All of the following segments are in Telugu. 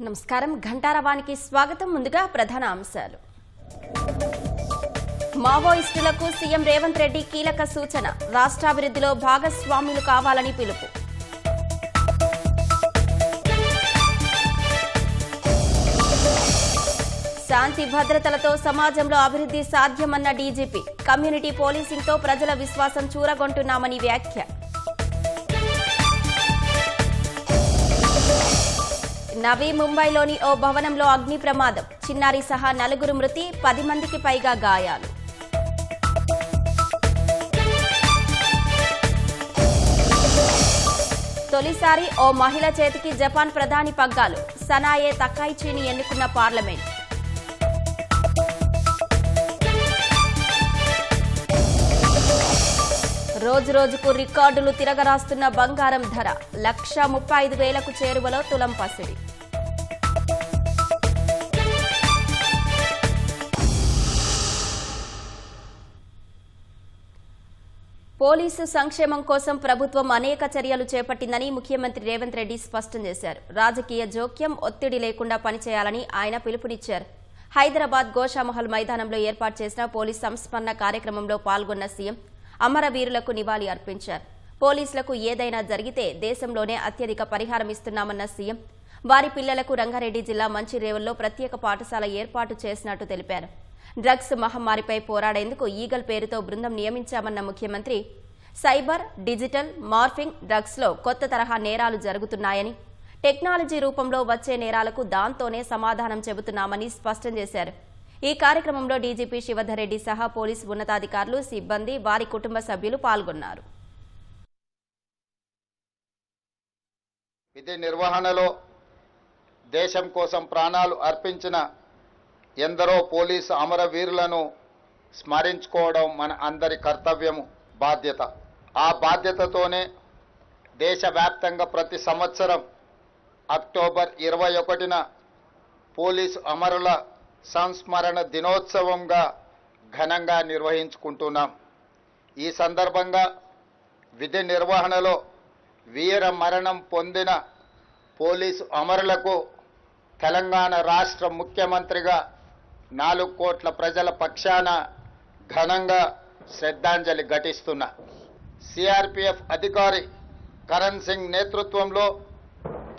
నమస్కారం ఘంటారవానికి స్వాగతం. ముందుగా ప్రధాన అంశాలు. మావోయిస్టులకు సీఎం రేవంత్ రెడ్డి కీలక సూచన. రాష్ట్రాభివృద్ధిలో భాగస్వాములు కావాలని పిలుపు. శాంతి భద్రతలతో సమాజంలో అభివృద్ధి సాధ్యమన్న డీజీపీ. కమ్యూనిటీ పోలీసింగ్తో ప్రజల విశ్వాసం చూరగొంటున్నామని వ్యాఖ్య. నవీ ముంబైలోని ఓ భవనంలో అగ్ని ప్రమాదం. చిన్నారి సహా 4 మృతి, 10 మందికి పైగా గాయాలు. తొలిసారి ఓ మహిళ చేతికి జపాన్ ప్రధాని పగ్గాలు. సనాయే తకైచీని ఎన్నుకున్న పార్లమెంట్. రోజురోజుకు రికార్డులు తిరగరాస్తున్న బంగారం ధర. 1,35,000కు చేరువలో తులం పసిడి. పోలీసు సంక్షేమం కోసం ప్రభుత్వం అనేక చర్యలు చేపట్టిందని ముఖ్యమంత్రి రేవంత్ రెడ్డి స్పష్టం చేశారు. రాజకీయ జోక్యం, ఒత్తిడి లేకుండా పనిచేయాలని ఆయన పిలుపునిచ్చారు. హైదరాబాద్ గోషామహల్ మైదానంలో ఏర్పాటు చేసిన పోలీస్ సంస్మరణ కార్యక్రమంలో పాల్గొన్న సీఎం అమరవీరులకు నివాళి అర్పించారు. పోలీసులకు ఏదైనా జరిగితే దేశంలోనే అత్యధిక పరిహారం ఇస్తున్నామన్న సీఎం వారి పిల్లలకు రంగారెడ్డి జిల్లా మంచిరేవుల్లో ప్రత్యేక పాఠశాల ఏర్పాటు చేసినట్టు తెలిపారు. డ్రగ్స్ మహమ్మారిపై పోరాడేందుకు ఈగల్ పేరుతో బృందం నియమించామన్న ముఖ్యమంత్రి సైబర్, డిజిటల్, మార్ఫింగ్, డ్రగ్స్లో కొత్త తరహా నేరాలు జరుగుతున్నాయని, టెక్నాలజీ రూపంలో వచ్చే నేరాలకు దాంతోనే సమాధానం చెబుతున్నామని స్పష్టం చేశారు. ఈ కార్యక్రమంలో డీజీపీ శివధర్ రెడ్డి సహా పోలీసు ఉన్నతాధికారులు, సిబ్బంది, వారి కుటుంబ సభ్యులు పాల్గొన్నారు. విధి నిర్వహణలో దేశం కోసం ప్రాణాలు అర్పించిన ఎందరో పోలీసు అమరవీరులను స్మరించుకోవడం మన అందరి కర్తవ్యము, బాధ్యత. ఆ బాధ్యతతోనే దేశవ్యాప్తంగా ప్రతి సంవత్సరం అక్టోబర్ 21న పోలీసు అమరుల సంస్మరణ దినోత్సవంగా ఘనంగా నిర్వహించుకుంటున్నాం. ఈ సందర్భంగా విధి నిర్వహణలో వీర మరణం పొందిన పోలీసు అమరులకు తెలంగాణ రాష్ట్ర ముఖ్యమంత్రిగా 4 కోట్ల ప్రజల పక్షాన ఘనంగా శ్రద్ధాంజలి ఘటిస్తున్నా. సిఆర్పిఎఫ్ అధికారి కరణ్ సింగ్ నేతృత్వంలో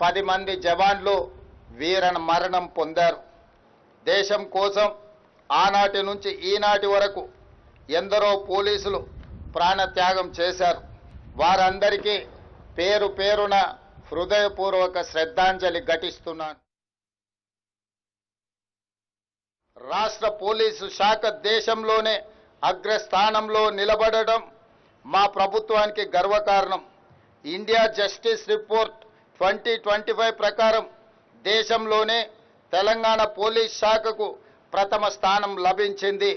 10 మంది జవాన్లు వీర మరణం పొందారు. దేశం కోసం ఆనాటి నుంచి ఈనాటి వరకు ఎందరో పోలీసులు ప్రాణత్యాగం చేశారు. వారందరికీ పేరు పేరున హృదయపూర్వక శ్రద్ధాంజలి ఘటిస్తున్నాను. రాష్ట్ర పోలీసు శాఖ దేశంలోనే అగ్రస్థానంలో నిలబడడం మా ప్రభుత్వానికి గర్వకారణం. ఇండియా జస్టిస్ రిపోర్ట్ 2025 ప్రకారం దేశంలోనే తెలంగాణ పోలీస్ శాఖకు ప్రథమ స్థానం లభించింది.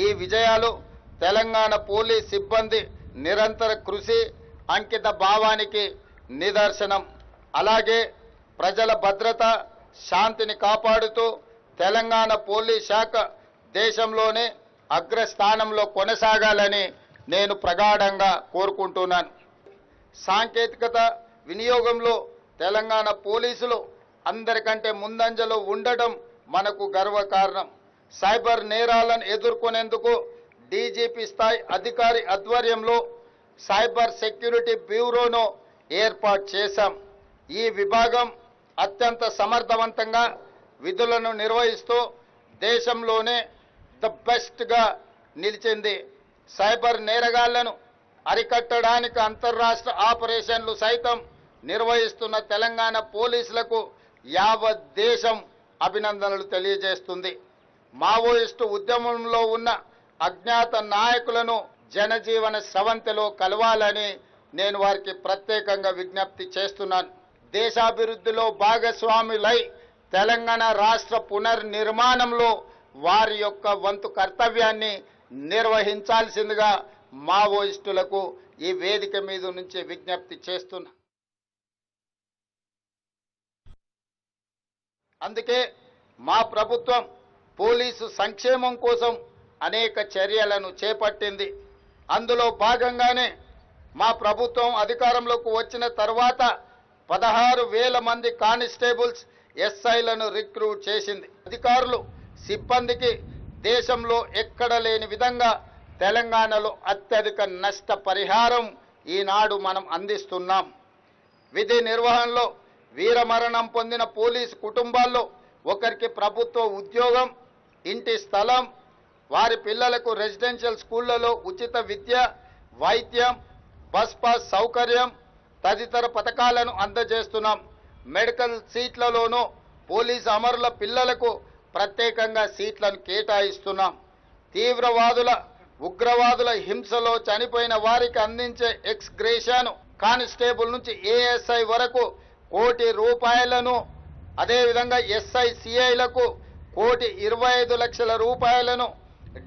ఈ విజయాలు తెలంగాణ పోలీస్ సిబ్బంది నిరంతర కృషి, అంకిత భావానికి నిదర్శనం. అలాగే ప్రజల భద్రత, శాంతిని కాపాడుతూ తెలంగాణ పోలీస్ శాఖ దేశంలోనే అగ్రస్థానంలో కొనసాగాలని నేను ప్రగాఢంగా కోరుకుంటున్నాను. సాంకేతికత వినియోగంలో తెలంగాణ పోలీసులు అందరికంటే ముందంజలో ఉండడం మనకు గర్వకారణం. సైబర్ నేరాలను ఎదుర్కొనేందుకు డీజీపీ స్థాయి అధికారి ఆధ్వర్యంలో సైబర్ సెక్యూరిటీ బ్యూరోను ఏర్పాటు చేశాం. ఈ విభాగం అత్యంత సమర్థవంతంగా విధులను నిర్వహిస్తూ దేశంలోనే ద బెస్ట్గా నిలిచింది. సైబర్ నేరగాళ్లను అరికట్టడానికి అంతర్రాష్ట్ర ఆపరేషన్లు సైతం నిర్వహిస్తున్న తెలంగాణ పోలీసులకు యావత్ దేశం అభినందనలు తెలియజేస్తుంది. మావోయిస్టు ఉద్యమంలో ఉన్న అజ్ఞాత నాయకులను జనజీవన స్రవంతిలో కలవాలని నేను వారికి ప్రత్యేకంగా విజ్ఞప్తి చేస్తున్నాను. దేశాభివృద్ధిలో భాగస్వాములై తెలంగాణ రాష్ట్ర పునర్నిర్మాణంలో వారి యొక్క వంతు కర్తవ్యాన్ని నిర్వహించాల్సిందిగా మావోయిస్టులకు ఈ వేదిక మీద నుంచి విజ్ఞప్తి చేస్తున్నా. అందుకే మా ప్రభుత్వం పోలీసు సంక్షేమం కోసం అనేక చర్యలను చేపట్టింది. అందులో భాగంగానే మా ప్రభుత్వం అధికారంలోకి వచ్చిన తర్వాత 16,000 మంది కానిస్టేబుల్స్, ఎస్ఐలను రిక్రూట్ చేసింది. అధికారులు సిబ్బందికి దేశంలో ఎక్కడ లేని విధంగా తెలంగాణలో అత్యధిక నష్ట పరిహారం ఈనాడు మనం అందిస్తున్నాం. విధి నిర్వహణలో వీరమరణం పొందిన పోలీసు కుటుంబాల్లో ఒకరికి ప్రభుత్వ ఉద్యోగం, ఇంటి స్థలం, వారి పిల్లలకు రెసిడెన్షియల్ స్కూళ్లలో ఉచిత విద్య, వైద్యం, బస్ పాస్ సౌకర్యం తదితర పథకాలను అందజేస్తున్నాం. మెడికల్ సీట్లలోనూ పోలీసు అమరుల పిల్లలకు ప్రత్యేకంగా సీట్లను కేటాయిస్తున్నాం. తీవ్రవాదుల, ఉగ్రవాదుల హింసలో చనిపోయిన వారికి అందించే ఎక్స్ గ్రేషియాను కానిస్టేబుల్ నుంచి ఏఎస్ఐ వరకు ₹1,00,00,000, అదేవిధంగా ఎస్ఐ సిఐలకు ₹1,25,00,000,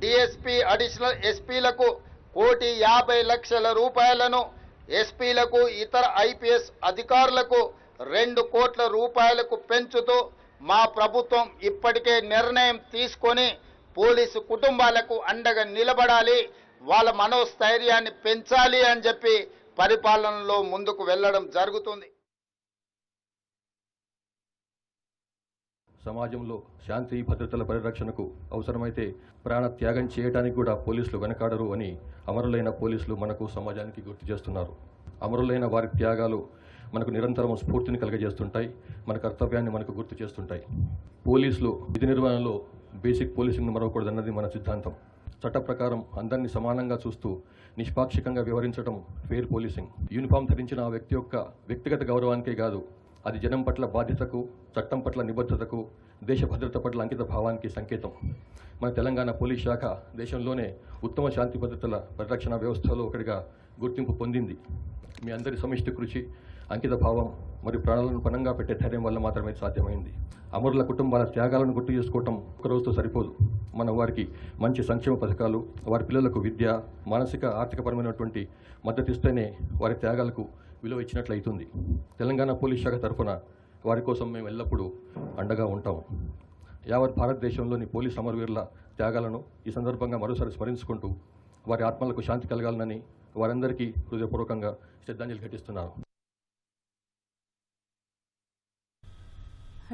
డిఎస్పీ అడిషనల్ ఎస్పీలకు ₹1,50,00,000, ఎస్పీలకు ఇతర ఐపీఎస్ అధికారులకు ₹2 కోట్ల పెంచుతూ మా ప్రభుత్వం ఇప్పటికే నిర్ణయం తీసుకొని పోలీసు కుటుంబాలకు అండగా నిలబడాలి, వాళ్ళ మనోస్థైర్యాన్ని పెంచాలి అని చెప్పి పరిపాలనలో ముందుకు వెళ్ళడం జరుగుతుంది. సమాజంలో శాంతి భద్రతల పరిరక్షణకు అవసరమైతే ప్రాణ త్యాగం చేయడానికి కూడా పోలీసులు వెనకాడరు అని అమరులైన పోలీసులు మనకు సమాజానికి గుర్తు చేస్తున్నారు. అమరులైన వారి త్యాగాలు మనకు నిరంతరం స్ఫూర్తిని కలుగజేస్తుంటాయి, మన కర్తవ్యాన్ని మనకు గుర్తు చేస్తుంటాయి. పోలీసులు విధి నిర్వహణలో బేసిక్ పోలీసింగ్ను మరవకూడదన్నది మన సిద్ధాంతం. చట్ట ప్రకారం అందరినీ సమానంగా చూస్తూ నిష్పాక్షికంగా వ్యవహరించడం ఫెయిర్ పోలీసింగ్. యూనిఫామ్ ధరించిన ఆ వ్యక్తి యొక్క వ్యక్తిగత గౌరవానికే కాదు, అది జనం పట్ల బాధ్యతకు, చట్టం పట్ల నిబద్ధతకు, దేశ భద్రత పట్ల అంకిత భావానికి సంకేతం. మన తెలంగాణ పోలీస్ శాఖ దేశంలోనే ఉత్తమ శాంతి భద్రతల పరిరక్షణ వ్యవస్థలో ఒకటిగా గుర్తింపు పొందింది. మీ అందరి సమిష్టి కృషి, అంకిత భావం మరియు ప్రాణాలను పణంగా పెట్టే ధైర్యం వల్ల మాత్రమే సాధ్యమైంది. అమరుల కుటుంబాల త్యాగాలను గుర్తు చేసుకోవటం ఒకరోజుతో సరిపోదు. మనం వారికి మంచి సంక్షేమ పథకాలు, వారి పిల్లలకు విద్య, మానసిక ఆర్థికపరమైనటువంటి మద్దతు ఇస్తేనే వారి త్యాగాలకు విలువ ఇచ్చినట్లయితుంది. తెలంగాణ పోలీస్ శాఖ తరఫున వారి కోసం మేము ఎల్లప్పుడూ అండగా ఉంటాం. యావత్ భారతదేశంలోని పోలీస్ అమరవీరుల త్యాగాలను ఈ సందర్భంగా మరోసారి స్మరించుకుంటూ వారి ఆత్మలకు శాంతి కలగాలని వారందరికీ హృదయపూర్వకంగా శ్రద్ధాంజలి ఘటిస్తున్నాను.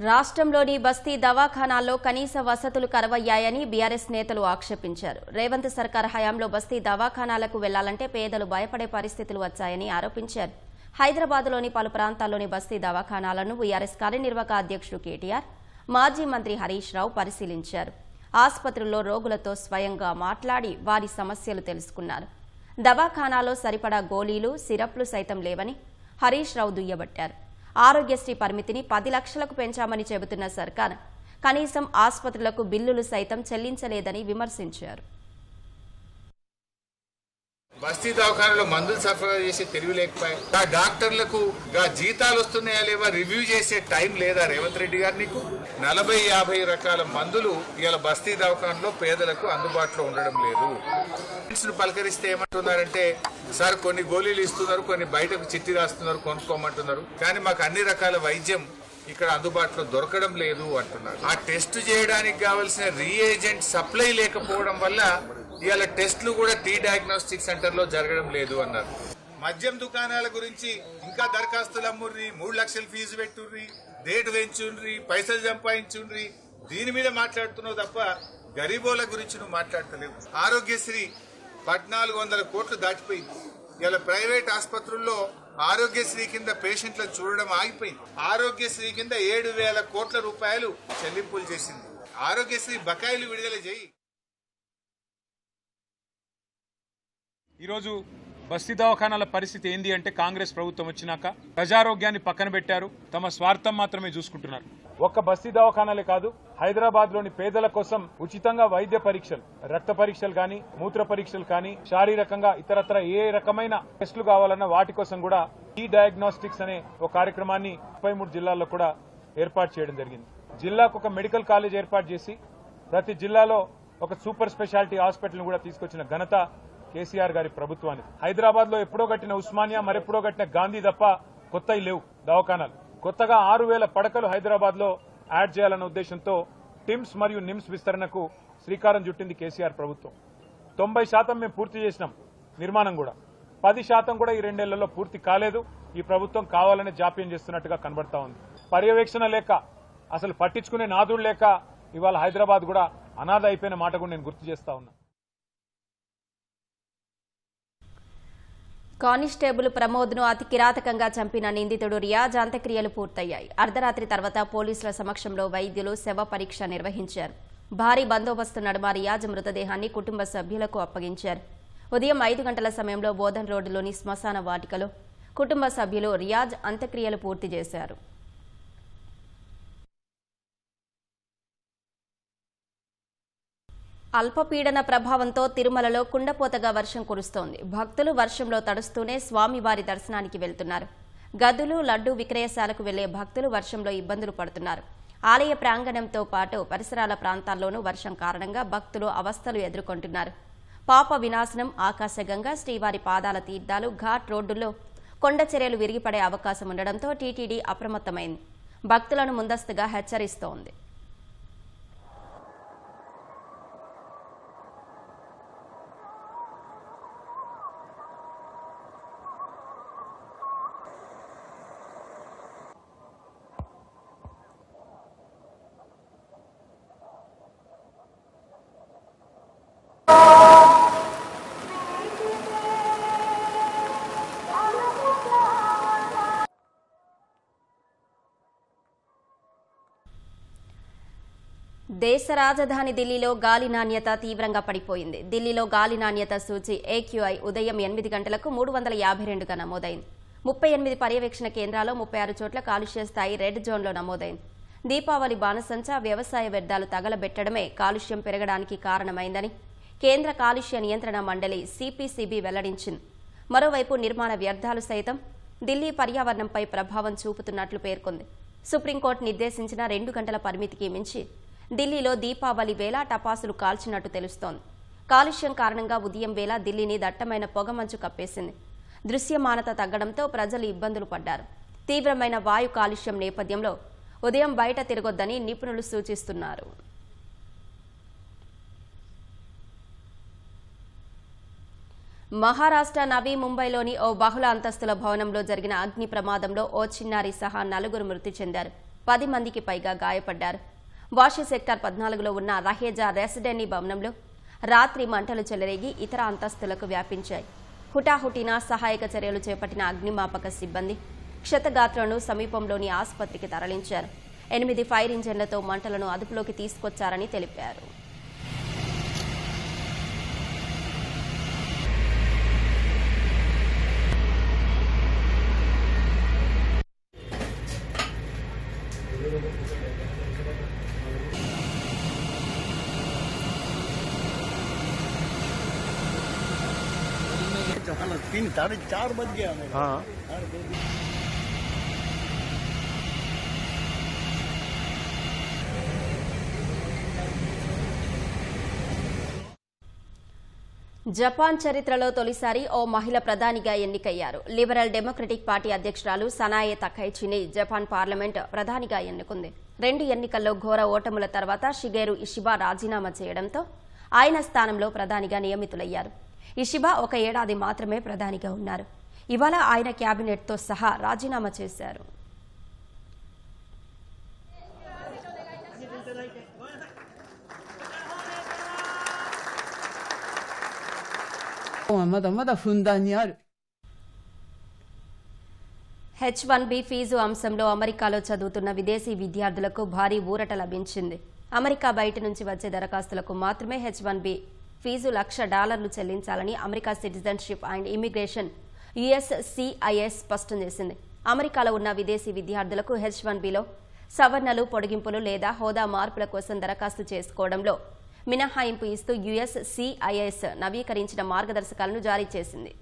రాష్ట్రంలోని బస్తీ దవాఖానాల్లో కనీస వసతులు కరువయ్యాయని బీఆర్ఎస్ నేతలు ఆక్షేపించారు. రేవంత్ సర్కార్ హయాంలో బస్తీ దవాఖానాలకు వెళ్లాలంటే పేదలు భయపడే పరిస్థితులు వచ్చాయని ఆరోపించారు. హైదరాబాద్లోని పలు ప్రాంతాల్లోని బస్తీ దవాఖానాలను బీఆర్ఎస్ కార్యనిర్వాహక అధ్యక్షుడు కేటీఆర్, మాజీ మంత్రి హరీష్ రావు పరిశీలించారు. ఆసుపత్రుల్లో రోగులతో స్వయంగా మాట్లాడి వారి సమస్యలు తెలుసుకున్నారు. దవాఖానాలో సరిపడా గోళీలు, సిరప్లు సైతం లేవని హరీష్ రావు దుయ్యబట్టారు. ఆరోగ్యశ్రీ పరిమితిని 10 లక్షలకు పెంచామని చెబుతున్న సర్కార్ కనీసం ఆసుపత్రులకు బిల్లులు సైతం చెల్లించలేదని విమర్శించారు. బస్తీ దవాఖానలో మందులు సరఫరా చేసే తెలివి లేకపోయాయి. ఆ డాక్టర్లకు జీతాలు వస్తున్నాయా లేవా రివ్యూ చేసే టైం లేదా రేవంత్ రెడ్డి గారు? నీకు 40-50 రకాల మందులు ఇవాళ బస్తీ దవాఖానలో పేదలకు అందుబాటులో ఉండడం లేదు. పలకరిస్తే ఏమంటున్నారంటే, సార్ కొన్ని గోళీలు ఇస్తున్నారు, కొన్ని బయటకు చిట్టి రాస్తున్నారు, కొనుక్కోమంటున్నారు, కానీ మాకు అన్ని రకాల వైద్యం ఇక్కడ అందుబాటులో దొరకడం లేదు అంటున్నారు. ఆ టెస్ట్ చేయడానికి కావలసిన రీఏజెంట్ సప్లై లేకపోవడం వల్ల ఇవాళ టెస్టులు కూడా టీ డయాగ్నోస్టిక్ సెంటర్ లో జరగడం లేదు అన్నారు. మద్యం దుకాణాల గురించి ఇంకా దరఖాస్తులు అమ్ముర్రి, 3 లక్షలు ఫీజు పెట్టుర్రి, రేటు పెంచుండ్రి, పైసలు సంపాదించుండ్రి, దీని మీద మాట్లాడుతున్నావు తప్ప గరీబోల గురించి నువ్వు మాట్లాడతలేవు. ఆరోగ్యశ్రీ 1400 కోట్లు దాటిపోయింది. ఇలా ప్రైవేట్ ఆసుపత్రుల్లో ఆరోగ్యశ్రీ కింద పేషెంట్లను చూడడం ఆగిపోయింది. ఆరోగ్యశ్రీ కింద 7,000 కోట్ల రూపాయలు చెల్లింపులు చేసింది. ఆరోగ్యశ్రీ బకాయిలు విడుదల చేయి. ఈరోజు బస్తీ దవాఖానాల పరిస్థితి ఏంది అంటే, కాంగ్రెస్ ప్రభుత్వం వచ్చినాక ప్రజారోగ్యాన్ని పక్కన పెట్టారు, తమ స్వార్థం మాత్రమే చూసుకుంటున్నారు. ఒక్క బస్తీ దవాఖానాలే కాదు, హైదరాబాద్ లోని పేదల కోసం ఉచితంగా వైద్య పరీక్షలు, రక్త పరీక్షలు కానీ, మూత్ర పరీక్షలు కానీ, శారీరకంగా ఇతరత్ర ఏ రకమైన టెస్టులు కావాలన్నా వాటి కోసం కూడా ఈ డయాగ్నోస్టిక్స్ అనే ఒక కార్యక్రమాన్ని 33 జిల్లాల్లో కూడా ఏర్పాటు చేయడం జరిగింది. జిల్లాకు ఒక మెడికల్ కాలేజ్ ఏర్పాటు చేసి ప్రతి జిల్లాలో ఒక సూపర్ స్పెషాలిటీ హాస్పిటల్ కూడా తీసుకొచ్చిన ఘనత కేసీఆర్ గారి ప్రభుత్వానికి. హైదరాబాద్ లో ఎప్పుడో కట్టిన ఉస్మానియా, మరెప్పుడో కట్టిన గాంధీ తప్ప కొత్తవి లేవు దవాఖానాలు. కొత్తగా 6,000 పడకలు హైదరాబాద్ లో యాడ్ చేయాలన్న ఉద్దేశంతో టిమ్స్ మరియు నిమ్స్ విస్తరణకు శ్రీకారం చుట్టింది కేసీఆర్ ప్రభుత్వం. 90% మేము పూర్తి చేసినాం నిర్మాణం కూడా. 10% కూడా ఈ 2 ఏళ్లలో పూర్తి కాలేదు. ఈ ప్రభుత్వం కావాలనే జాప్యం చేస్తున్నట్టుగా కనబడతా ఉంది. పర్యవేక్షణ లేక అసలు పట్టించుకునే నాదుడు లేక ఇవాళ హైదరాబాద్ కూడా అనాథ అయిపోయిన మాట కూడా నేను గుర్తు చేస్తా ఉన్నా. కానిస్టేబుల్ ప్రమోద్ను అతి కిరాతకంగా చంపిన నిందితుడు రియాజ్ అంత్యక్రియలు పూర్తయ్యాయి. అర్ధరాత్రి తర్వాత పోలీసుల సమక్షంలో వైద్యులు శవ పరీక్ష నిర్వహించారు. భారీ బందోబస్తు నడుమ రియాజ్ మృతదేహాన్ని కుటుంబ సభ్యులకు అప్పగించారు. ఉదయం 5 గంటల సమయంలో బోధన్ రోడ్డులోని శ్మశాన వాటికలో కుటుంబ సభ్యులు రియాజ్ అంత్యక్రియలు పూర్తి చేశారు. అల్పపీడన ప్రభావంతో తిరుమలలో కుండపోతగా వర్షం కురుస్తోంది. భక్తులు వర్షంలో తడుస్తూనే స్వామివారి దర్శనానికి వెళ్తున్నారు. గదులు, లడ్డూ విక్రయశాలకు వెళ్లే భక్తులు వర్షంలో ఇబ్బందులు పడుతున్నారు. ఆలయ ప్రాంగణంతో పాటు పరిసరాల ప్రాంతాల్లోనూ వర్షం కారణంగా భక్తులు అవస్థలు ఎదుర్కొంటున్నారు. పాప వినాశనం, ఆకాశగంగా, శ్రీవారి పాదాల తీర్థాలు, ఘాట్ రోడ్డుల్లో కొండ చర్యలు విరిగిపడే అవకాశం ఉండడంతో టీటీడీ అప్రమత్తమైంది. భక్తులను ముందస్తుగా హెచ్చరిస్తోంది. దేశ రాజధాని ఢిల్లీలో గాలి నాణ్యత తీవ్రంగా పడిపోయింది. ఢిల్లీలో గాలి నాణ్యత సూచి AQI ఉదయం 8 గంటలకు 352గా నమోదైంది. 38 పర్యవేక్షణ కేంద్రాల్లో 36 చోట్ల కాలుష్య స్థాయి రెడ్ జోన్లో నమోదైంది. దీపావళి బాణసంచా, వ్యవసాయ వ్యర్థాలు తగలబెట్టడమే కాలుష్యం పెరగడానికి కారణమైందని కేంద్ర కాలుష్య నియంత్రణ మండలి CPCB వెల్లడించింది. మరోవైపు నిర్మాణ వ్యర్థాలు సైతం ఢిల్లీ పర్యావరణంపై ప్రభావం చూపుతున్నట్లు పేర్కొంది. సుప్రీంకోర్టు నిర్దేశించిన 2 గంటల పరిమితికి మించి ఢిల్లీలో దీపావళి వేళ టపాసులు కాల్చినట్టు తెలుస్తోంది. కాలుష్యం కారణంగా ఉదయం వేళ ఢిల్లీని దట్టమైన పొగమంచు కప్పేసింది. దృశ్యమానత తగ్గడంతో ప్రజలు ఇబ్బందులు పడ్డారు. తీవ్రమైన వాయు కాలుష్యం నేపథ్యంలో ఉదయం బయట తిరగొద్దని నిపుణులు సూచిస్తున్నారు. మహారాష్ట్ర నవీ ముంబైలోని ఓ బహుళ అంతస్తుల భవనంలో జరిగిన అగ్ని ప్రమాదంలో ఓ చిన్నారి సహా 4 మృతి చెందారు. 10 మందికి పైగా గాయపడ్డారు. వాషి సెక్టార్ 14లో ఉన్న రహేజా రెసిడెన్సీ భవనంలో రాత్రి మంటలు చెలరేగి ఇతర అంతస్తులకు వ్యాపించాయి. హుటాహుటిన సహాయక చర్యలు చేపట్టిన అగ్నిమాపక సిబ్బంది క్షతగాత్రులను సమీపంలోని ఆసుపత్రికి తరలించారు. 8 ఫైర్ ఇంజన్లతో మంటలను అదుపులోకి తీసుకొచ్చారని తెలిపారు. तीन 4:30 बज गया मेरा। हाँ జపాన్ చరిత్రలో తొలిసారి ఓ మహిళ ప్రధానిగా ఎన్నికయ్యారు. లిబరల్ డెమోక్రటిక్ పార్టీ అధ్యక్షురాలు సనాయే తకైచిని జపాన్ పార్లమెంట్ ప్రధానిగా ఎన్నుకుంది. 2 ఎన్నికల్లో ఘోర ఓటముల తర్వాత షిగేరు ఇషిబా రాజీనామా చేయడంతో ఆయన స్థానంలో ప్రధానిగా నియమితులయ్యారు. ఇషిబా 1 ఏడాది మాత్రమే ప్రధానిగా ఉన్నారు. ఇవాళ ఆయన క్యాబినెట్తో సహా రాజీనామా చేశారు. H1B ఫీజు అంశంలో అమెరికాలో చదువుతున్న విదేశీ విద్యార్థులకు భారీ ఊరట లభించింది. అమెరికా బయట నుంచి వచ్చే దరఖాస్తులకు మాత్రమే H1B ఫీజు $1,00,000 చెల్లించాలని America citizenship and immigration USCIS స్పష్టం చేసింది. అమెరికాలో ఉన్న విదేశీ విద్యార్థులకు H1Bలో సవరణలు, పొడిగింపులు లేదా హోదా మార్పుల కోసం దరఖాస్తు చేసుకోవడంలో మినహాయింపు ఇస్తూ USCIS నవీకరించిన మార్గదర్శకాలను జారీ చేసింది.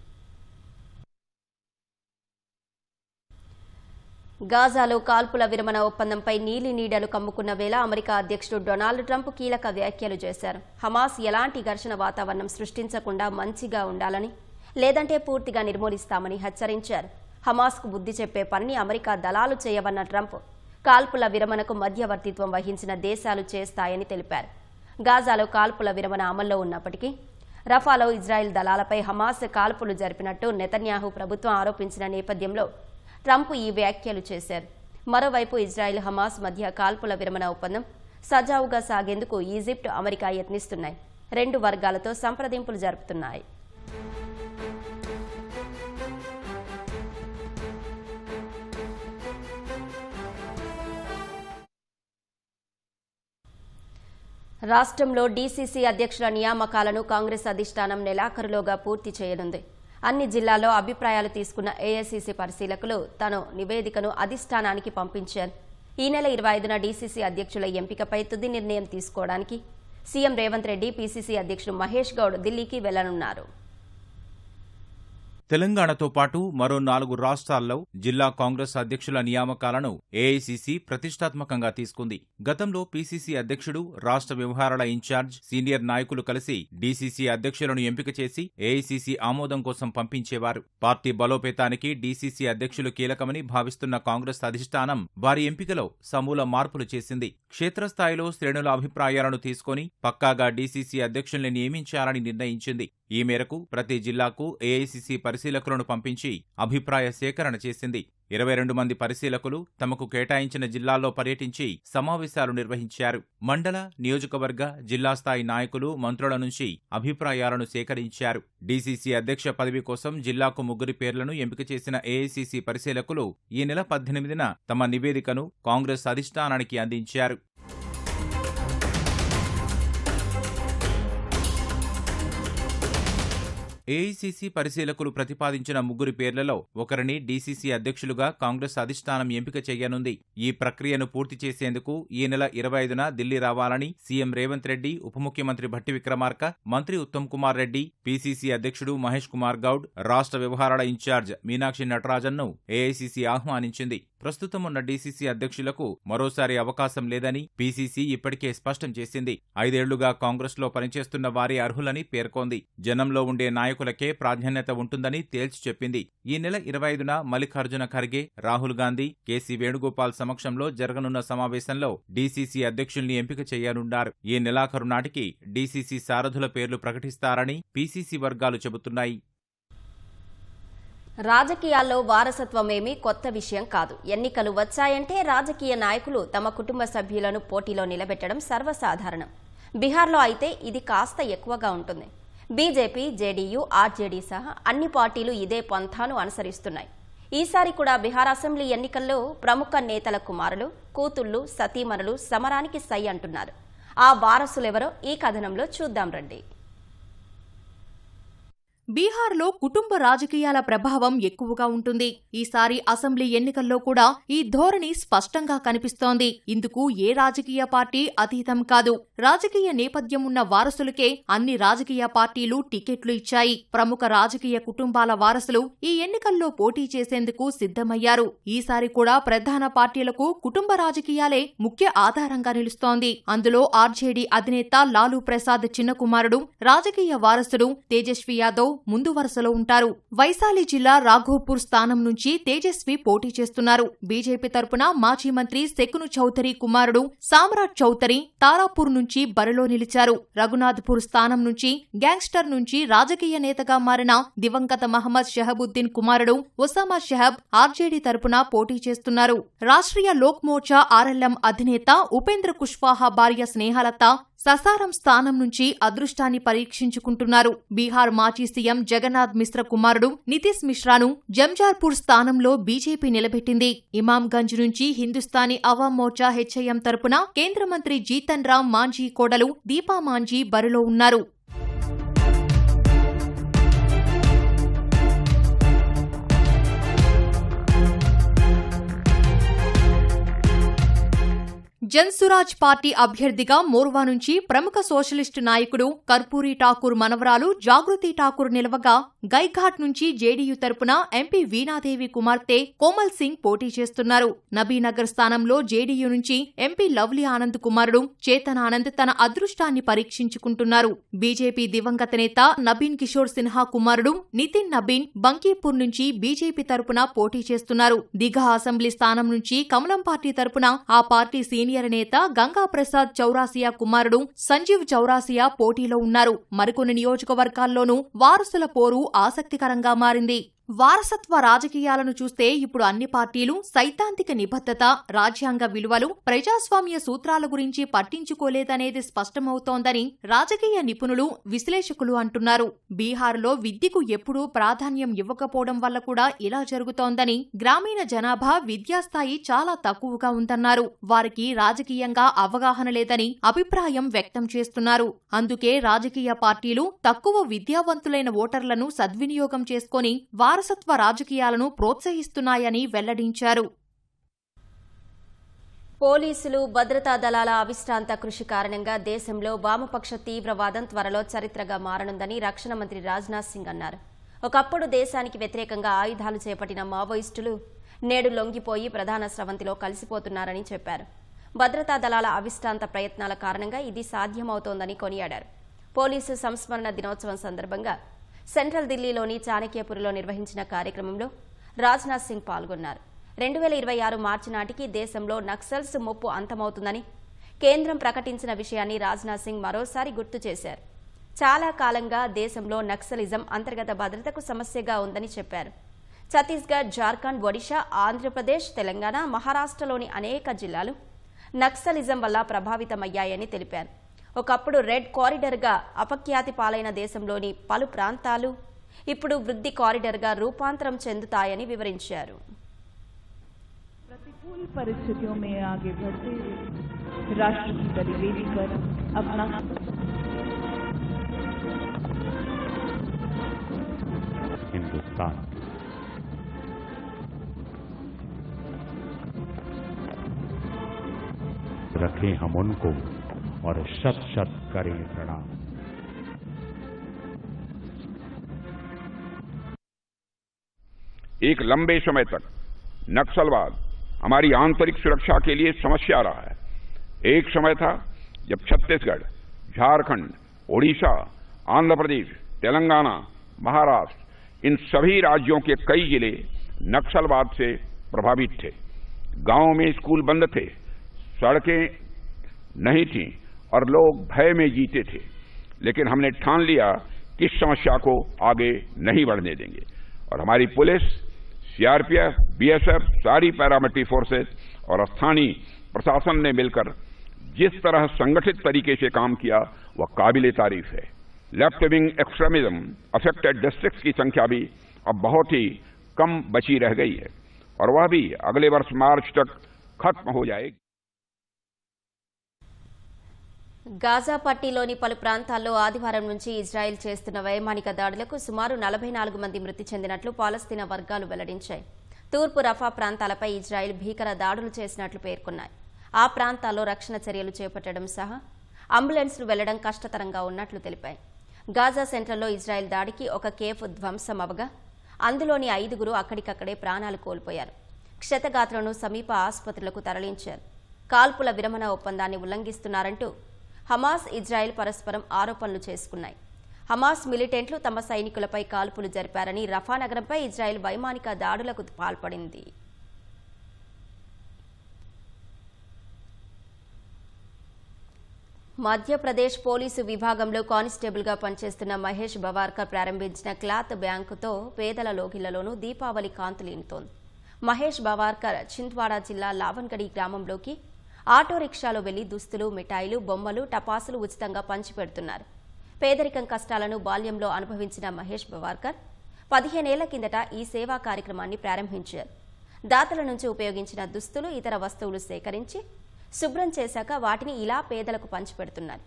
గాజాలో కాల్పుల విరమణ ఒప్పందంపై నీలి నీడలు కమ్ముకున్న వేళ అమెరికా అధ్యక్షుడు డొనాల్డ్ ట్రంప్ కీలక వ్యాఖ్యలు చేశారు. హమాస్ ఎలాంటి ఘర్షణ వాతావరణం సృష్టించకుండా మంచిగా ఉండాలని, లేదంటే పూర్తిగా నిర్మూలిస్తామని హెచ్చరించారు. హమాస్కు బుద్ధి చెప్పే పనిని అమెరికా దళాలు చేయవన్న ట్రంప్ కాల్పుల విరమణకు మధ్యవర్తిత్వం వహించిన దేశాలు చేస్తాయని తెలిపారు. గాజాలో కాల్పుల విరమణ అమల్లో ఉన్నప్పటికీ రఫాలో ఇజ్రాయెల్ దళాలపై హమాస్ కాల్పులు జరిపినట్టు నెతన్యాహు ప్రభుత్వం ఆరోపించిన నేపథ్యంలో ట్రంప్ ఈ వ్యాఖ్యలు చేశారు. మరోవైపు ఇజ్రాయెల్ హమాస్ మధ్య కాల్పుల విరమణ ఒప్పందం సజావుగా సాగేందుకు ఈజిప్ట్, అమెరికా యత్నిస్తున్నాయి. రెండు వర్గాలతో సంప్రదింపులు జరుపుతున్నాయి. రాష్ట్రంలో డీసీసీ అధ్యక్షుల నియామకాలను కాంగ్రెస్ అధిష్టానం నెలాఖరులోగా పూర్తి చేయనుంది. అన్ని జిల్లాల్లో అభిప్రాయాలు తీసుకున్న ఏఐసీసీ పరిశీలకులు తన నివేదికను అధిష్టానానికి పంపించారు. ఈ నెల 25న డీసీసీ అధ్యక్షుల ఎంపికపై తుది నిర్ణయం తీసుకోవడానికి సీఎం రేవంత్ రెడ్డి, పీసీసీ అధ్యక్షుడు మహేష్ గౌడ్ ఢిల్లీకి వెళ్లనున్నారు. తెలంగాణతో పాటు మరో 4 రాష్ట్రాల్లో జిల్లా కాంగ్రెస్ అధ్యక్షుల నియామకాలను ఏఐసీసీ ప్రతిష్టాత్మకంగా తీసుకుంది. గతంలో పీసీసీ అధ్యక్షుడు, రాష్ట్ర వ్యవహారాల ఇన్ఛార్జ్, సీనియర్ నాయకులు కలిసి డీసీసీ అధ్యక్షులను ఎంపిక చేసి ఏఐసీసీ ఆమోదం కోసం పంపించేవారు. పార్టీ బలోపేతానికి డీసీసీ అధ్యక్షులు కీలకమని భావిస్తున్న కాంగ్రెస్ అధిష్టానం వారి ఎంపికలో సమూల మార్పులు చేసింది. క్షేత్రస్థాయిలో శ్రేణుల అభిప్రాయాలను తీసుకుని పక్కాగా డీసీసీ అధ్యక్షుల్ని నియమించాలని నిర్ణయించింది. ఈ మేరకు ప్రతి జిల్లాకు ఏఐసీసీ పరిశీలకులను పంపించి అభిప్రాయ సేకరణ చేసింది. 22 మంది పరిశీలకులు తమకు కేటాయించిన జిల్లాల్లో పర్యటించి సమావేశాలు నిర్వహించారు. మండల, నియోజకవర్గ, జిల్లా స్థాయి నాయకులు, మంత్రుల నుంచి అభిప్రాయాలను సేకరించారు. డీసీసీ అధ్యక్ష పదవి కోసం జిల్లాకు 3 పేర్లను ఎంపిక చేసిన ఏఐసీసీ పరిశీలకులు ఈ నెల 18న తమ నివేదికను కాంగ్రెస్ అధిష్టానానికి అందించారు. ఏఐసీసీ పరిశీలకులు ప్రతిపాదించిన 3 పేర్లలో ఒకరిని డీసీసీ అధ్యక్షులుగా కాంగ్రెస్ అధిష్టానం ఎంపిక చేయనుంది. ఈ ప్రక్రియను పూర్తి చేసేందుకు ఈ నెల 25న ఢిల్లీ రావాలని సీఎం రేవంత్ రెడ్డి, ఉప ముఖ్యమంత్రి భట్టి విక్రమార్క, మంత్రి ఉత్తమ్ కుమార్ రెడ్డి, పీసీసీ అధ్యక్షుడు మహేష్ కుమార్ గౌడ్, రాష్ట్ర వ్యవహారాల ఇన్ఛార్జ్ మీనాక్షి నటరాజన్ను ఏఐసీసీ ఆహ్వానించింది. ప్రస్తుతం ఉన్న డీసీసీ అధ్యక్షులకు మరోసారి అవకాశం లేదని పీసీసీ ఇప్పటికే స్పష్టం చేసింది. 5 ఏళ్లుగా కాంగ్రెస్లో పనిచేస్తున్న వారి అర్హులని పేర్కొంది. జనంలో ఉండే నాయకులకే ప్రాధాన్యత ఉంటుందని తేల్చి చెప్పింది. ఈ నెల 25న మల్లికార్జున ఖర్గే, రాహుల్ గాంధీ, కేసీ వేణుగోపాల్ సమక్షంలో జరగనున్న సమావేశంలో డీసీసీ అధ్యక్షుల్ని ఎంపిక చేయనున్నారు. ఈ నెలాఖరు నాటికి డీసీసీ సారథుల పేర్లు ప్రకటిస్తారని పీసీసీ వర్గాలు చెబుతున్నాయి. రాజకీయాల్లో వారసత్వమేమీ కొత్త విషయం కాదు. ఎన్నికలు వచ్చాయంటే రాజకీయ నాయకులు తమ కుటుంబ సభ్యులను పోటీలో నిలబెట్టడం సర్వసాధారణం. బీహార్లో అయితే ఇది కాస్త ఎక్కువగా ఉంటుంది. బీజేపీ, జేడీయూ, ఆర్జేడీ సహా అన్ని పార్టీలు ఇదే పంథాను అనుసరిస్తున్నాయి. ఈసారి కూడా బీహార్ అసెంబ్లీ ఎన్నికల్లో ప్రముఖ నేతల కుమారులు, కూతుళ్లు, సతీమణులు సమరానికి సై అంటున్నారు. ఆ వారసులెవరో ఈ కథనంలో చూద్దాం రండి. బీహార్లో కుటుంబ రాజకీయాల ప్రభావం ఎక్కువగా ఉంటుంది. ఈసారి అసెంబ్లీ ఎన్నికల్లో కూడా ఈ ధోరణి స్పష్టంగా కనిపిస్తోంది. ఇందుకు ఏ రాజకీయ పార్టీ అతీతం కాదు. రాజకీయ నేపథ్యం ఉన్న వారసులకే అన్ని రాజకీయ పార్టీలు టికెట్లు ఇచ్చాయి. ప్రముఖ రాజకీయ కుటుంబాల వారసులు ఈ ఎన్నికల్లో పోటీ చేసేందుకు సిద్ధమయ్యారు. ఈసారి కూడా ప్రధాన పార్టీలకు కుటుంబ రాజకీయాలే ముఖ్య ఆధారంగా నిలుస్తోంది. అందులో ఆర్జేడీ అధినేత లాలూ ప్రసాద్ చిన్న కుమారుడు, రాజకీయ వారసుడు తేజస్వి యాదవ్ ముందు వరుసలో ఉంటారు. వైశాలి జిల్లా రాఘోపూర్ స్థానం నుంచి తేజస్వి పోటీ చేస్తున్నారు. బీజేపీ తరపున మాజీ మంత్రి శకును చౌదరి కుమారుడు సామ్రాట్ చౌదరి తారాపూర్ నుంచి బరిలో నిలిచారు. రఘునాథ్పూర్ స్థానం నుంచి గ్యాంగ్స్టర్ నుంచి రాజకీయ నేతగా మారిన దివంగత మహమ్మద్ షహబుద్దీన్ కుమారుడు ఒసామా షహబ్ ఆర్జేడీ తరపున పోటీ చేస్తున్నారు. రాష్ట్రీయ లోక్ మోర్చా ఆర్ఎల్ఎం అధినేత ఉపేంద్ర కుష్వాహా భార్య స్నేహలత ససారం స్థానం నుంచి అదృష్టాన్ని పరీక్షించుకుంటున్నారు. బీహార్ మాజీ సీఎం జగన్నాథ్ మిశ్రా కుమారుడు నితీశ్ మిశ్రాను జంజార్పూర్ స్థానంలో బీజేపీ నిలబెట్టింది. ఇమాంగంజ్ నుంచి హిందుస్థానీ అవాం మోర్చా హెచ్ఐఎం తరపున కేంద్ర మంత్రి జీతన్ రామ్ మాంఝీ కోడలు దీపా మాంఝీ బరిలో ఉన్నారు. జన్సురాజ్ పార్టీ అభ్యర్థిగా మోర్వా నుంచి ప్రముఖ సోషలిస్టు నాయకుడు కర్పూరి ఠాకూర్ మనవరాలు జాగృతి ఠాకూర్ నిలవగా, గైఘాట్ నుంచి జేడీయూ తరపున ఎంపీ వీణాదేవి కుమార్తె కోమల్ సింగ్ పోటీ చేస్తున్నారు. నబీనగర్ స్థానంలో జేడీయూ నుంచి ఎంపీ లవ్లీ ఆనంద్ కుమారుడు చేతన్ ఆనంద్ తన అదృష్టాన్ని పరీక్షించుకుంటున్నారు. బీజేపీ దివంగత నేత నబీన్ కిషోర్ సిన్హా కుమారుడు నితిన్ నబీన్ బంకీపూర్ నుంచి బీజేపీ తరపున పోటీ చేస్తున్నారు. దిఘా అసెంబ్లీ స్థానం నుంచి కమలం పార్టీ తరపున ఆ పార్టీ సీనియర్ నేత గంగా ప్రసాద్ చౌరాసియా కుమారుడు సంజీవ్ చౌరాసియా పోటీలో ఉన్నారు. మరికొన్ని నియోజకవర్గాల్లోనూ వారసుల పోరు ఆసక్తికరంగా మారింది. వారసత్వ రాజకీయాలను చూస్తే ఇప్పుడు అన్ని పార్టీలు సైద్ధాంతిక నిబద్ధత, రాజ్యాంగ విలువలు, ప్రజాస్వామ్య సూత్రాల గురించి పట్టించుకోలేదనేది స్పష్టమవుతోందని రాజకీయ నిపుణులు, విశ్లేషకులు అంటున్నారు. బీహార్లో విద్యకు ఎప్పుడూ ప్రాధాన్యం ఇవ్వకపోవడం వల్ల కూడా ఇలా జరుగుతోందని, గ్రామీణ జనాభా విద్యాస్థాయి చాలా తక్కువగా ఉందన్నారు. వారికి రాజకీయంగా అవగాహన లేదని అభిప్రాయం వ్యక్తం చేస్తున్నారు. అందుకే రాజకీయ పార్టీలు తక్కువ విద్యావంతులైన ఓటర్లను సద్వినియోగం చేసుకుని వారసత్వ రాజకీయాలను ప్రోత్సహిస్తున్నాయని వెల్లడించారు. పోలీసులు, భద్రతా దళాల అవిశ్రాంత కృషి కారణంగా దేశంలో వామపక్ష తీవ్రవాదం త్వరలో చరిత్రగా మారనుందని రక్షణ మంత్రి రాజ్నాథ్ సింగ్ అన్నారు. ఒకప్పుడు దేశానికి వ్యతిరేకంగా ఆయుధాలు చేపట్టిన మావోయిస్టులు నేడు లొంగిపోయి ప్రధాన స్రవంతిలో కలిసిపోతున్నారని చెప్పారు. భద్రతా దళాల అవిశ్రాంత ప్రయత్నాల కారణంగా ఇది సాధ్యమవుతోందని కొనియాడారు. పోలీసు సంస్మరణ దినోత్సవం సందర్భంగా సెంట్రల్ ఢిల్లీలోని చాణక్యపురిలో నిర్వహించిన కార్యక్రమంలో రాజ్నాథ్ సింగ్ పాల్గొన్నారు. 2026 మార్చి నాటికి దేశంలో నక్సల్స్ ముప్పు అంతమవుతుందని కేంద్రం ప్రకటించిన విషయాన్ని రాజ్నాథ్ సింగ్ మరోసారి గుర్తు చేశారు. చాలా కాలంగా దేశంలో నక్సలిజం అంతర్గత భద్రతకు సమస్యగా ఉందని చెప్పారు. ఛత్తీస్గఢ్, జార్ఖండ్, ఒడిషా, ఆంధ్రప్రదేశ్, తెలంగాణ, మహారాష్ట్రలోని అనేక జిల్లాలు నక్సలిజం వల్ల ప్రభావితమయ్యాయని తెలిపారు. ఒకప్పుడు రెడ్ కారిడార్గా అపఖ్యాతి పాలైన దేశంలోని పలు ప్రాంతాలు ఇప్పుడు వృద్ధి కారిడార్గా రూపాంతరం చెందుతాయని వివరించారు. प्रतिकूल परिस्थितियों में आगे बढ़ते हुए राष्ट्र की बलिवेदी पर अपना हिंदुस्तान रखें हम उनको और शत शत करें प्रणाम। एक लंबे समय तक नक्सलवाद हमारी आंतरिक सुरक्षा के लिए समस्या रहा है। एक समय था जब छत्तीसगढ़, झारखंड, ओडिशा, आंध्र प्रदेश, तेलंगाना, महाराष्ट्र इन सभी राज्यों के कई जिले नक्सलवाद से प्रभावित थे। गांवों में स्कूल बंद थे, सड़कें नहीं थीं और लोग भय में जीते थे। लेकिन हमने ठान लिया कि इस समस्या को आगे नहीं बढ़ने देंगे और हमारी पुलिस, सीआरपीएफ, बीएसएफ, सारी पैरामिलिट्री फोर्सेस और स्थानीय प्रशासन ने मिलकर जिस तरह संगठित तरीके से काम किया वह काबिले तारीफ है। Left wing extremism affected districts की संख्या भी अब बहुत ही कम बची रह गई है और वह भी अगले वर्ष मार्च तक खत्म हो जाएगी। గాజా పట్టీలోని పలు ప్రాంతాల్లో ఆదివారం నుంచి ఇజ్రాయెల్ చేస్తున్న వైమానిక దాడులకు సుమారు 44 మంది మృతి చెందినట్లు పాలస్తీనా వర్గాలు వెల్లడించాయి. తూర్పు రఫా ప్రాంతాలపై ఇజ్రాయెల్ భీకర దాడులు చేసినట్లు పేర్కొన్నాయి. ఆ ప్రాంతాల్లో రక్షణ చర్యలు చేపట్టడం సహా అంబులెన్స్లు వెళ్లడం కష్టతరంగా ఉన్నట్లు తెలిపాయి. గాజా సెంట్రల్లో ఇజ్రాయెల్ దాడికి ఒక కేఫ్ ధ్వంసం అవగా అందులోని 5గురు అక్కడికక్కడే ప్రాణాలు కోల్పోయారు. క్షతగాత్రులను సమీప ఆసుపత్రులకు తరలించారు. కాల్పుల విరమణ ఒప్పందాన్ని ఉల్లంఘిస్తున్నారంటూ హమాస్, ఇజ్రాయెల్ పరస్పరం ఆరోపణలు చేసుకున్నాయి. హమాస్ మిలిటెంట్లు తమ సైనికులపై కాల్పులు జరిపారని రఫా నగరంపై ఇజ్రాయెల్ వైమానిక దాడులకు పాల్పడింది. మధ్యప్రదేశ్ పోలీసు విభాగంలో కానిస్టేబుల్గా పనిచేస్తున్న మహేష్ బవార్కర్ ప్రారంభించిన క్లాత్ బ్యాంకుతో పేదల లోగిళ్లలోనూ దీపావళి కాంతులీనుతోంది. మహేష్ బవార్కర్ చింత్వాడా జిల్లా లావన్గడి గ్రామంలోకి ఆటో రిక్షాలో వెళ్లి దుస్తులు, మిఠాయిలు, బొమ్మలు, టపాసులు ఉచితంగా పంచిపెడుతున్నారు. పేదరికం కష్టాలను బాల్యంలో అనుభవించిన మహేష్ బవార్కర్ 15 ఏళ్ల కిందట ఈ సేవా కార్యక్రమాన్ని ప్రారంభించారు. దాతల నుంచి ఉపయోగించిన దుస్తులు, ఇతర వస్తువులు సేకరించి శుభ్రం చేశాక వాటిని ఇలా పేదలకు పంచిపెడుతున్నారు.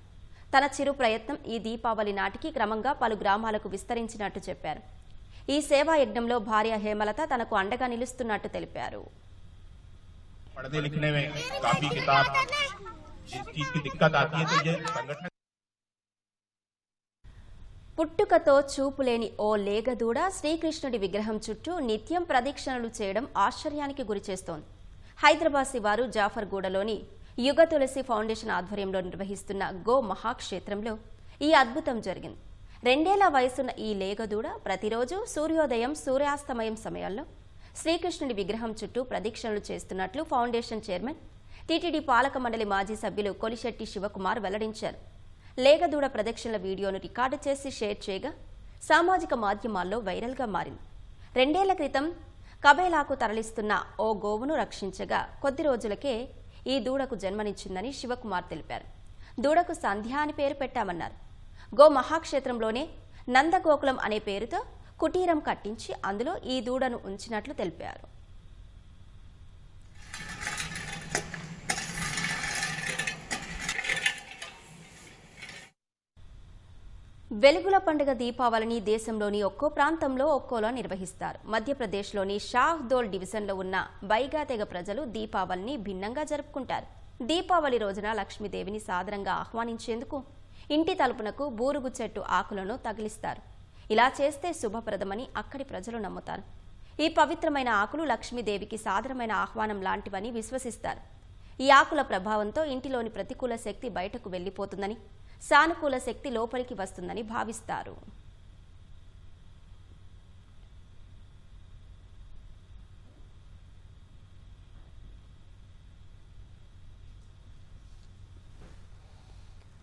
తన చిరు ప్రయత్నం ఈ దీపావళి నాటికి క్రమంగా పలు గ్రామాలకు విస్తరించినట్టు చెప్పారు. ఈ సేవా యజ్ఞంలో భార్య హేమలత తనకు అండగా నిలుస్తున్నట్టు తెలిపారు. पढ़ने लिखने में काफी किताब जिस चीज की दिक्कत आती है तो ये संगठन పుట్టుకతో చూపులేని ఓ లేగదూడ శ్రీకృష్ణుడి విగ్రహం చుట్టూ నిత్యం ప్రదక్షిణలు చేయడం ఆశ్చర్యానికి గురిచేస్తోంది. హైదరాబాద్ శివారు జాఫర్గూడలోని యుగ తులసి ఫౌండేషన్ ఆధ్వర్యంలో నిర్వహిస్తున్న గో మహాక్షేత్రంలో ఈ అద్భుతం జరిగింది. 2 ఏళ్ల వయసున్న ఈ లేగదూడ ప్రతిరోజు సూర్యోదయం, సూర్యాస్తమయం సమయాల్లో శ్రీకృష్ణుడి విగ్రహం చుట్టూ ప్రదక్షిణలు చేస్తున్నట్లు ఫౌండేషన్ చైర్మన్, టీటీడీ పాలక మండలి మాజీ సభ్యులు కొలిశెట్టి శివకుమార్ వెల్లడించారు. లేగదూడ ప్రదక్షిణల వీడియోను రికార్డు చేసి షేర్ చేయగా సామాజిక మాధ్యమాల్లో వైరల్గా మారింది. 2 ఏళ్ల క్రితం కబేలాకు తరలిస్తున్న ఓ గోవును రక్షించగా కొద్ది రోజులకే ఈ దూడకు జన్మనిచ్చిందని శివకుమార్ తెలిపారు. దూడకు సంధ్య అని పేరు పెట్టామన్నారు. గో మహాక్షేత్రంలోనే నందగోకులం అనే పేరుతో కుటీరం కట్టించి అందులో ఈ దూడను ఉంచినట్లు తెలిపారు. వెలుగుల పండుగ దీపావళిని దేశంలోని ఒక్కో ప్రాంతంలో ఒక్కోలా నిర్వహిస్తారు. మధ్యప్రదేశ్లోని షాహ్దోల్ డివిజన్లో ఉన్న బైగా తెగ ప్రజలు దీపావళిని భిన్నంగా జరుపుకుంటారు. దీపావళి రోజున లక్ష్మీదేవిని సాదరంగా ఆహ్వానించేందుకు ఇంటి తలుపునకు బూరుగు చెట్టు ఆకులను తగిలిస్తారు. ఇలా చేస్తే శుభప్రదమని అక్కడి ప్రజలు నమ్ముతారు. ఈ పవిత్రమైన ఆకులు లక్ష్మీదేవికి సాదరమైన ఆహ్వానం లాంటివని విశ్వసిస్తారు. ఈ ఆకుల ప్రభావంతో ఇంటిలోని ప్రతికూల శక్తి బయటకు వెళ్లిపోతుందని, సానుకూల శక్తి లోపలికి వస్తుందని భావిస్తారు.